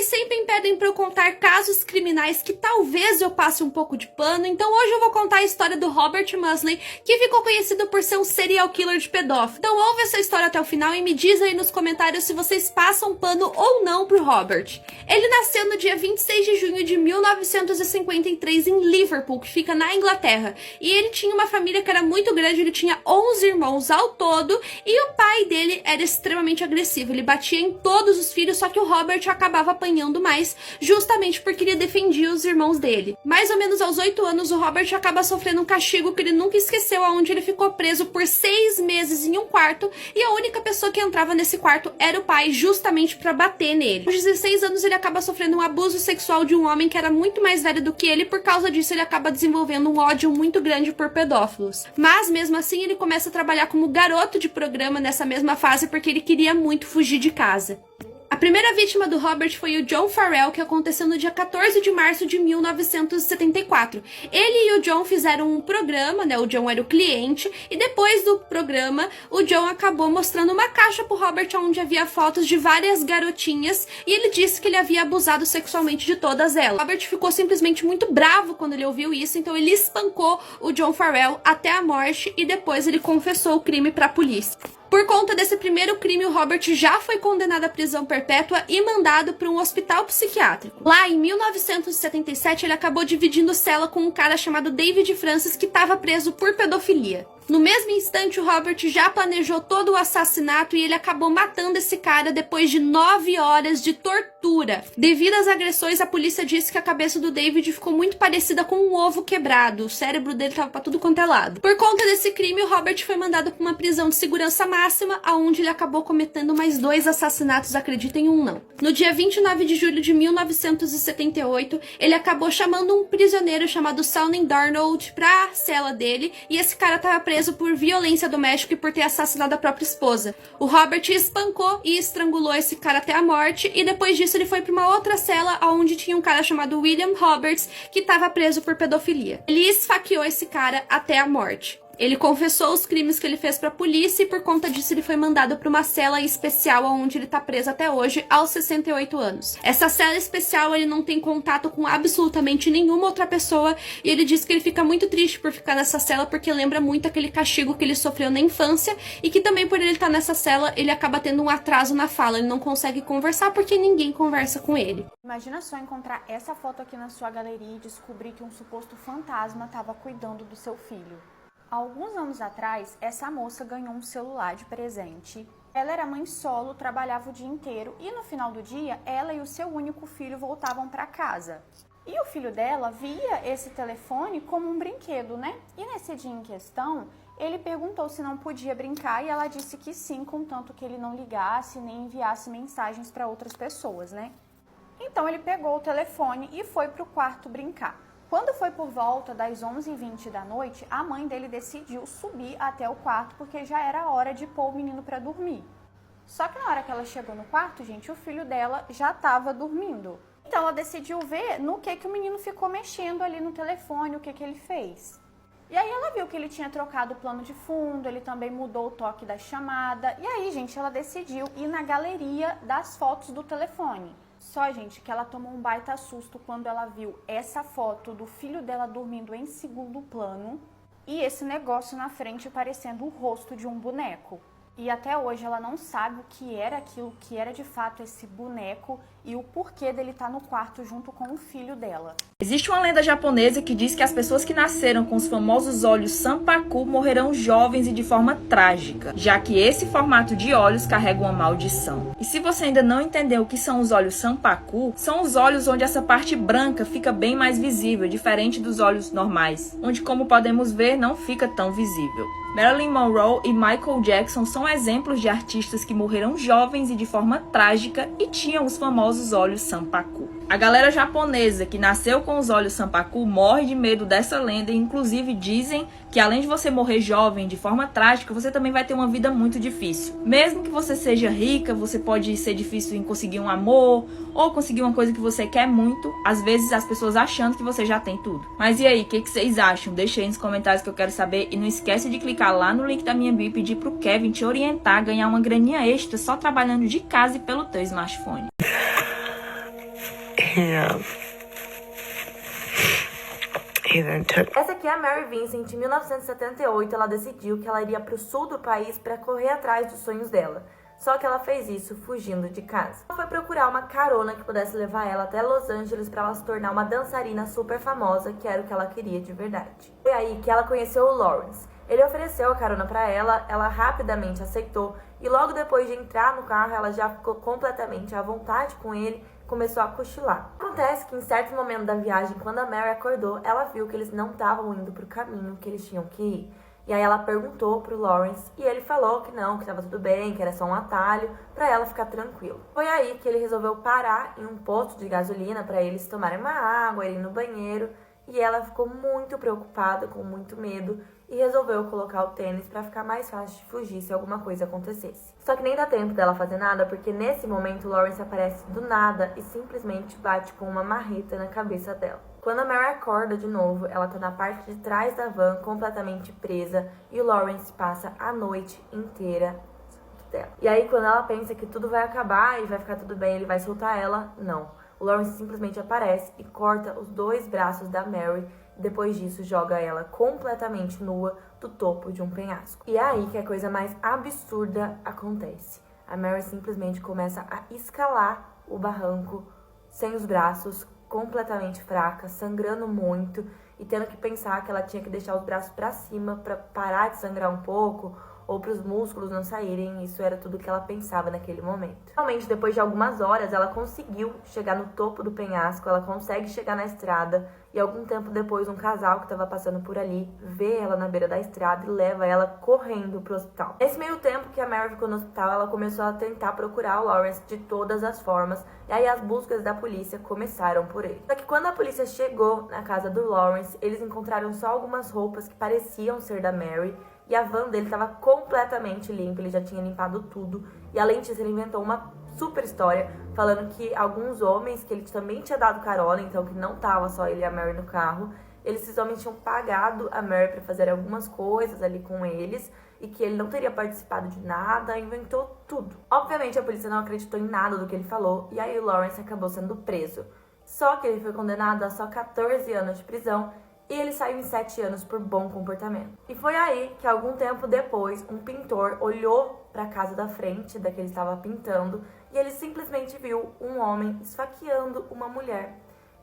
Vocês sempre me pedem pra eu contar casos criminais que talvez eu passe um pouco de pano, então hoje eu vou contar a história do Robert Musley, que ficou conhecido por ser um serial killer de pedófilo. Então ouve essa história até o final e me diz aí nos comentários se vocês passam pano ou não pro Robert. Ele nasceu no dia 26 de junho de 1953 em Liverpool, que fica na Inglaterra, e ele tinha uma família que era muito grande, ele tinha 11 irmãos ao todo, e o pai dele era extremamente agressivo, ele batia em todos os filhos, só que o Robert acabava apanhando mais, justamente porque ele defendia os irmãos dele. Mais ou menos aos 8 anos, o Robert acaba sofrendo um castigo que ele nunca esqueceu, onde ele ficou preso por 6 meses em um quarto, e a única pessoa que entrava nesse quarto era o pai, justamente pra bater nele. Aos 16 anos, ele acaba sofrendo um abuso sexual de um homem que era muito mais velho do que ele, e por causa disso ele acaba desenvolvendo um ódio muito grande por pedófilos. Mas mesmo assim, ele começa a trabalhar como garoto de programa nessa mesma fase, porque ele queria muito fugir de casa. A primeira vítima do Robert foi o John Farrell, que aconteceu no dia 14 de março de 1974. Ele e o John fizeram um programa, né? O John era o cliente, e depois do programa, o John acabou mostrando uma caixa pro Robert onde havia fotos de várias garotinhas, e ele disse que ele havia abusado sexualmente de todas elas. Robert ficou simplesmente muito bravo quando ele ouviu isso, então ele espancou o John Farrell até a morte, e depois ele confessou o crime pra polícia. Por conta desse primeiro crime, o Robert já foi condenado à prisão perpétua e mandado para um hospital psiquiátrico. Lá, em 1977, ele acabou dividindo cela com um cara chamado David Francis, que estava preso por pedofilia. No mesmo instante, o Robert já planejou todo o assassinato e ele acabou matando esse cara depois de 9 horas de tortura. Devido às agressões, a polícia disse que a cabeça do David ficou muito parecida com um ovo quebrado. O cérebro dele tava pra tudo quanto é lado. Por conta desse crime, o Robert foi mandado para uma prisão de segurança máxima, onde ele acabou cometendo mais 2 assassinatos, acreditem um não. No dia 29 de julho de 1978, ele acabou chamando um prisioneiro chamado Sonny Darnold pra cela dele, e esse cara tava preso por violência doméstica e por ter assassinado a própria esposa. O Robert espancou e estrangulou esse cara até a morte, e depois disso ele foi para uma outra cela onde tinha um cara chamado William Roberts, que estava preso por pedofilia. Ele esfaqueou esse cara até a morte. Ele confessou os crimes que ele fez pra polícia e por conta disso ele foi mandado pra uma cela especial onde ele tá preso até hoje, aos 68 anos. Essa cela especial, ele não tem contato com absolutamente nenhuma outra pessoa, e ele diz que ele fica muito triste por ficar nessa cela porque lembra muito aquele castigo que ele sofreu na infância, e que também por ele estar nessa cela, ele acaba tendo um atraso na fala, ele não consegue conversar porque ninguém conversa com ele. Imagina só encontrar essa foto aqui na sua galeria e descobrir que um suposto fantasma estava cuidando do seu filho. Há alguns anos atrás, essa moça ganhou um celular de presente. Ela era mãe solo, trabalhava o dia inteiro e no final do dia, ela e o seu único filho voltavam para casa. E o filho dela via esse telefone como um brinquedo, né? E nesse dia em questão, ele perguntou se não podia brincar e ela disse que sim, contanto que ele não ligasse nem enviasse mensagens para outras pessoas, né? Então ele pegou o telefone e foi para o quarto brincar. Quando foi por volta das 11h20 da noite, a mãe dele decidiu subir até o quarto porque já era hora de pôr o menino para dormir. Só que na hora que ela chegou no quarto, gente, o filho dela já estava dormindo. Então ela decidiu ver no que o menino ficou mexendo ali no telefone, o que ele fez. E aí ela viu que ele tinha trocado o plano de fundo, ele também mudou o toque da chamada. E aí, gente, ela decidiu ir na galeria das fotos do telefone. Só, gente, que ela tomou um baita susto quando ela viu essa foto do filho dela dormindo em segundo plano e esse negócio na frente parecendo o rosto de um boneco. E até hoje ela não sabe o que era aquilo, que era de fato esse boneco e o porquê dele estar no quarto junto com o filho dela. Existe uma lenda japonesa que diz que as pessoas que nasceram com os famosos olhos Sanpaku morrerão jovens e de forma trágica, já que esse formato de olhos carrega uma maldição. E se você ainda não entendeu o que são os olhos Sanpaku, são os olhos onde essa parte branca fica bem mais visível, diferente dos olhos normais, onde, como podemos ver, não fica tão visível. Marilyn Monroe e Michael Jackson são exemplos de artistas que morreram jovens e de forma trágica e tinham os famosos olhos Sanpaku. A galera japonesa que nasceu com os olhos Sanpaku morre de medo dessa lenda e inclusive dizem que além de você morrer jovem de forma trágica, você também vai ter uma vida muito difícil. Mesmo que você seja rica, você pode ser difícil em conseguir um amor ou conseguir uma coisa que você quer muito, às vezes as pessoas achando que você já tem tudo. Mas e aí, o que vocês acham? Deixa aí nos comentários que eu quero saber e não esquece de clicar lá no link da minha bio e pedir pro Kevin te orientar a ganhar uma graninha extra só trabalhando de casa e pelo teu smartphone. He then took. Essa aqui é a Mary Vincent. Em 1978, ela decidiu que ela iria para o sul do país para correr atrás dos sonhos dela. Só que ela fez isso fugindo de casa. Ela foi procurar uma carona que pudesse levar ela até Los Angeles para ela se tornar uma dançarina super famosa, que era o que ela queria de verdade. Foi aí que ela conheceu o Lawrence. Ele ofereceu a carona para ela rapidamente aceitou e logo depois de entrar no carro, ela já ficou completamente à vontade com ele, começou a cochilar. Acontece que em certo momento da viagem, quando a Mary acordou, ela viu que eles não estavam indo pro caminho que eles tinham que ir. E aí ela perguntou pro Lawrence e ele falou que não, que estava tudo bem, que era só um atalho, para ela ficar tranquila. Foi aí que ele resolveu parar em um posto de gasolina para eles tomarem uma água, irem no banheiro, e ela ficou muito preocupada, com muito medo, e resolveu colocar o tênis para ficar mais fácil de fugir se alguma coisa acontecesse. Só que nem dá tempo dela fazer nada, porque nesse momento o Lawrence aparece do nada e simplesmente bate com uma marreta na cabeça dela. Quando a Mary acorda de novo, ela tá na parte de trás da van, completamente presa, e o Lawrence passa a noite inteira dela. E aí quando ela pensa que tudo vai acabar e vai ficar tudo bem, ele vai soltar ela, não. O Lawrence simplesmente aparece e corta os 2 braços da Mary. Depois disso, joga ela completamente nua do topo de um penhasco. E é aí que a coisa mais absurda acontece. A Mary simplesmente começa a escalar o barranco sem os braços, completamente fraca, sangrando muito e tendo que pensar que ela tinha que deixar os braços para cima para parar de sangrar um pouco ou para os músculos não saírem. Isso era tudo que ela pensava naquele momento. Realmente, depois de algumas horas, ela conseguiu chegar no topo do penhasco, ela consegue chegar na estrada e algum tempo depois um casal que estava passando por ali vê ela na beira da estrada e leva ela correndo pro hospital. Nesse meio tempo que a Mary ficou no hospital, ela começou a tentar procurar o Lawrence de todas as formas e aí as buscas da polícia começaram por ele. Só que quando a polícia chegou na casa do Lawrence, eles encontraram só algumas roupas que pareciam ser da Mary e a van dele estava completamente limpa, ele já tinha limpado tudo. E além disso, ele inventou uma super história, falando que alguns homens que ele também tinha dado carona, então que não tava só ele e a Mary no carro, esses homens tinham pagado a Mary para fazer algumas coisas ali com eles e que ele não teria participado de nada, inventou tudo. Obviamente, a polícia não acreditou em nada do que ele falou e aí o Lawrence acabou sendo preso. Só que ele foi condenado a só 14 anos de prisão e ele saiu em 7 anos por bom comportamento. E foi aí que, algum tempo depois, um pintor olhou para a casa da frente da que ele estava pintando e ele simplesmente viu um homem esfaqueando uma mulher.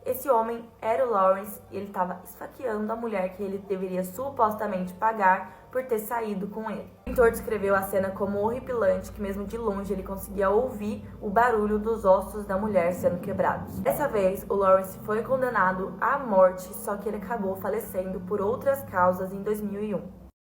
Esse homem era o Lawrence e ele estava esfaqueando a mulher que ele deveria supostamente pagar por ter saído com ele. O pintor descreveu a cena como horripilante, que mesmo de longe ele conseguia ouvir o barulho dos ossos da mulher sendo quebrados. Dessa vez, o Lawrence foi condenado à morte, só que ele acabou falecendo por outras causas em 2001.